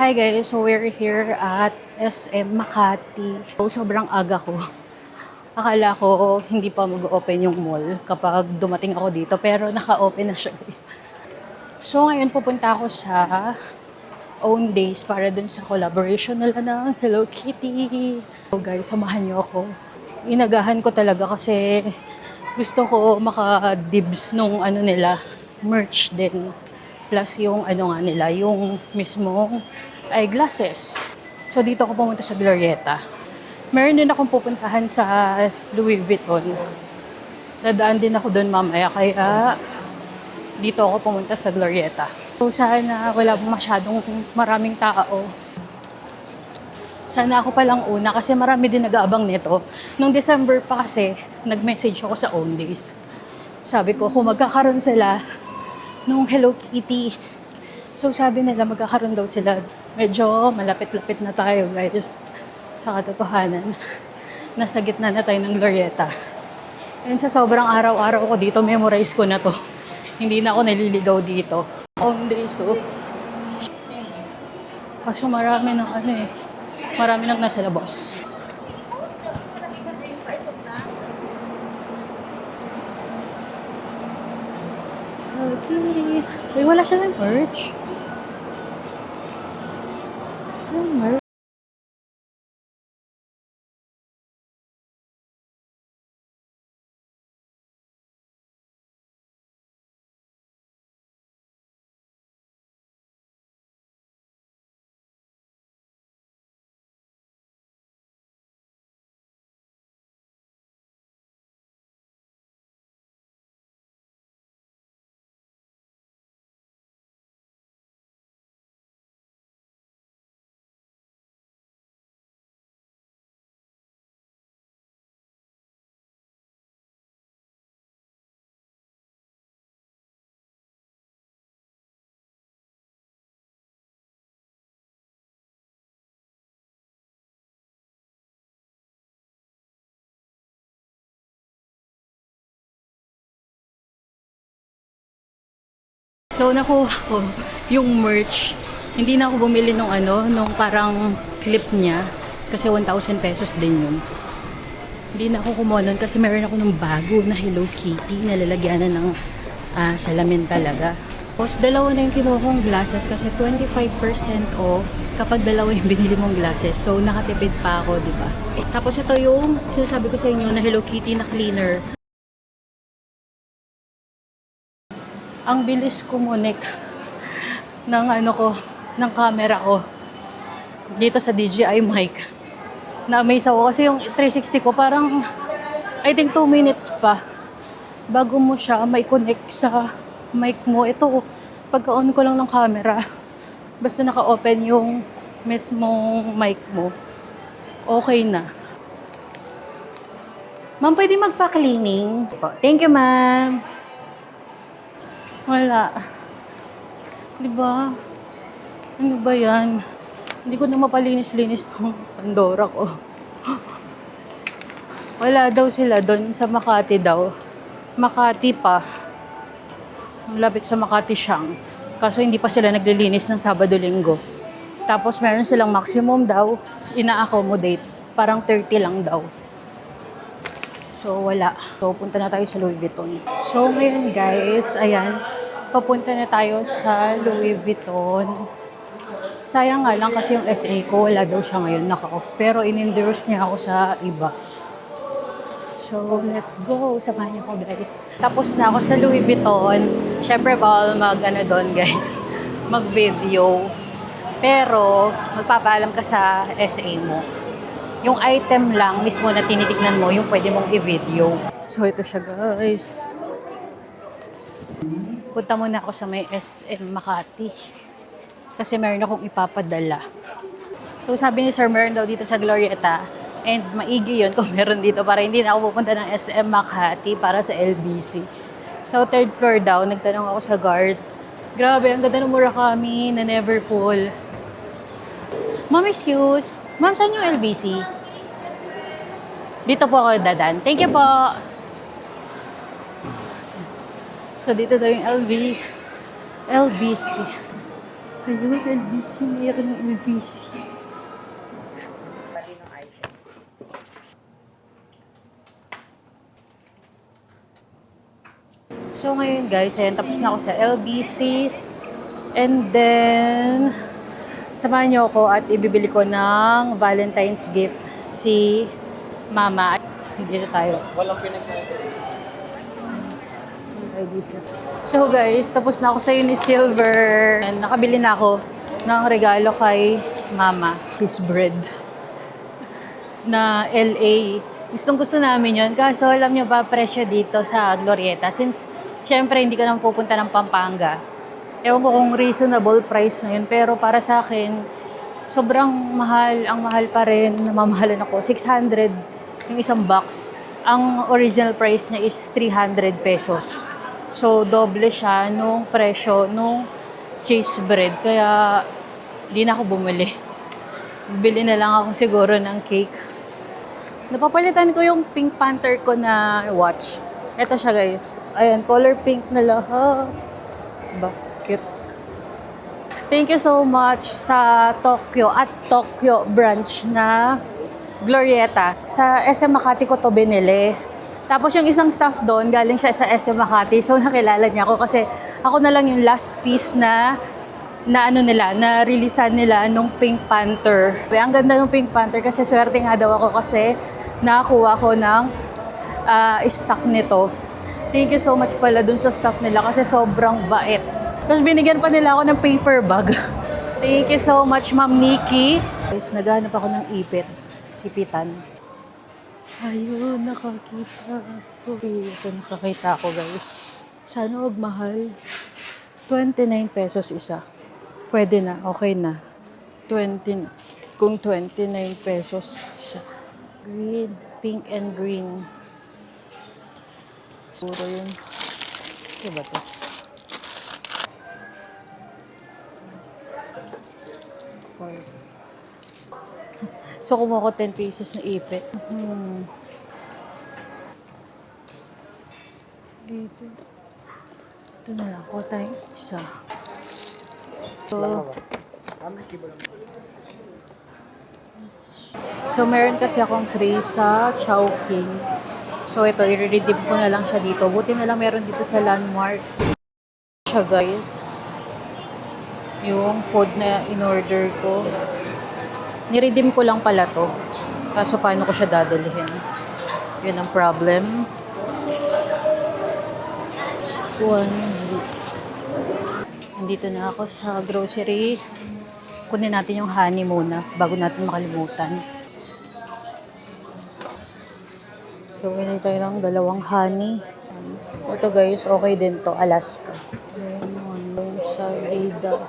Hi guys, so we're here at SM Makati. So, sobrang aga ko. Akala ko hindi pa mag-open yung mall kapag dumating ako dito, pero naka-open na siya guys. So ngayon pupunta ako sa Own Days para dun sa collaboration nila ng Hello Kitty. So guys, samahan niyo ako. Inagahan ko talaga kasi gusto ko maka-dibs nung ano nila, merch din. Plus yung ano nga nila, yung mismong eyeglasses. So dito ako pumunta sa Glorieta. Meron din akong pupuntahan sa Louis Vuitton. Dadaan din ako doon mamaya, kaya dito ako pumunta sa Glorieta. So sana wala masyadong maraming tao. Sana ako palang una kasi marami din nag-aabang nito. Nung December pa kasi, nag-message ako sa Own Days. Sabi ko kung magkakaroon sila nung Hello Kitty. So sabi nila magkakaroon daw sila. Medyo malapit-lapit na tayo guys sa katotohanan. Nasa gitna na tayo ng Glorieta. And sa sobrang araw-araw ko dito, memorize ko na to. Hindi na ako naliligaw dito. Own Days, so. Kasi marami ng ano eh. Marami nang nasa labas. Okay. Ay, wala siya ng merch. Merch. So, nakuha ko yung merch. Hindi na ako bumili nung ano, nung parang clip niya. Kasi 1,000 pesos din yun. Hindi na ako kumuha nun kasi meron ako ng bago na Hello Kitty na lalagyanan ng salamin talaga. Tapos, dalawa na yung kinuha kong glasses kasi 25% off kapag dalawa yung binili mong glasses. So, nakatipid pa ako, di ba? Tapos, ito yung sinasabi ko sa inyo na Hello Kitty na cleaner. Ang bilis kumunik ng ano ko, ng camera ko dito sa DJI mic. Na-amaze ako kasi yung 360 ko parang I think 2 minutes pa bago mo siya may connect sa mic mo. Ito, pagka-on ko lang ng camera, basta naka-open yung mismong mic mo, okay na. Ma'am, pwede magpa-cleaning? Thank you, ma'am. Wala. Diba? Ano ba yan? Hindi ko na mapalinis-linis tong Pandora ko. Wala daw sila doon sa Makati daw. Makati pa. Malapit sa Makati Siang. Kaso hindi pa sila naglilinis ng Sabado-Linggo. Tapos meron silang maximum daw. Ina-accommodate. Parang 30 lang daw. So, wala. So, punta na tayo sa Louis Vuitton. So, ngayon guys, ayan. Papunta na tayo sa Louis Vuitton. Sayang nga lang kasi yung SA ko, wala daw siya ngayon naka-off. Pero in-endorse niya ako sa iba. So, let's go. Samahan niyo ko guys. Tapos na ako sa Louis Vuitton. Siyempre, bawal mag-ano doon guys. Mag-video. Pero, magpapaalam ka sa SA mo. Yung item lang mismo na tinitignan mo, yung pwede mong i-video. So, ito siya guys. Punta muna ako sa may SM Makati. Kasi meron akong ipapadala. So, sabi ni Sir, meron daw dito sa Glorieta. And maigi yun kung meron dito para hindi na ako pupunta ng SM Makati para sa LBC. So, 3rd floor daw. Nagtanong ako sa guard. Grabe, ang ganda ng Murakami na Neverpool. Ma'am, excuse. Ma'am, saan yung LBC? Dito po ako dadan. Thank you po. So, dito daw yung LBC. Ayun, LBC. Meron ng LBC. So ngayon guys, ayan, tapos na ako sa LBC. And then, samahan niyo ako at ibibili ko ng Valentine's gift si Mama. Dito tayo. Walang pinagsasabi. So guys, tapos na ako sa Unisilver. And nakabili na ako ng regalo kay Mama. His bread. Na LA. Gustong gusto namin yun. Kaso alam nyo ba, presyo dito sa Glorieta. Since, syempre, hindi ka naman pupunta ng Pampanga. Ewan ko kung reasonable price na yun. Pero para sa akin, sobrang mahal. Ang mahal pa rin. Namamahalan ako. 600 yung isang box. Ang original price niya is 300 pesos. So, doble siya nung presyo nung cheese bread. Kaya, di na ako bumili. Bili na lang ako siguro ng cake. Napapalitan ko yung Pink Panther ko na watch. Ito siya guys. Ayan, color pink na lahat. Ba, cute. Thank you so much sa Tokyo at Tokyo branch na Glorieta. Sa SM Makati ko to binili. Tapos yung isang staff doon, galing siya sa SM Makati. So nakilala niya ako kasi ako na lang yung last piece na na-releasean nila nung Pink Panther. Ang ganda ng Pink Panther kasi swerte nga daw ako kasi nakakuha ko ng stock nito. Thank you so much pala dun sa staff nila kasi sobrang bait. Tapos binigyan pa nila ako ng paper bag. Thank you so much, Ma'am Nikki. Guys, naghahanap ako ng ipit. Sipitan. Ayun, nakakita ako. Ito, nakakita ako guys. Sana wag mahal. 29 pesos isa. Pwede na, okay na. 20 na. Kung 29 pesos isa. Green, pink and green. Puro yun. Ito ba ito? So, kumuha ko 10 pieces na ipit. Dito. Ito na lang. Kuha tayo isa. So, meron kasi akong free sa Chowking. So, ito, i-redeem ko na lang siya dito. Buti na lang meron dito sa Landmark. Siya, guys. Yung food na in-order ko. Ni-redeem ko lang pala to. Kaso, paano ko siya dadalhin? Yun ang problem. 1Z. Nandito na ako sa grocery. Kunin natin yung honey muna bago natin makalimutan. Gawin tayo ng dalawang honey. Ito guys, okay din to. Alaska. Ayan, sa Rida.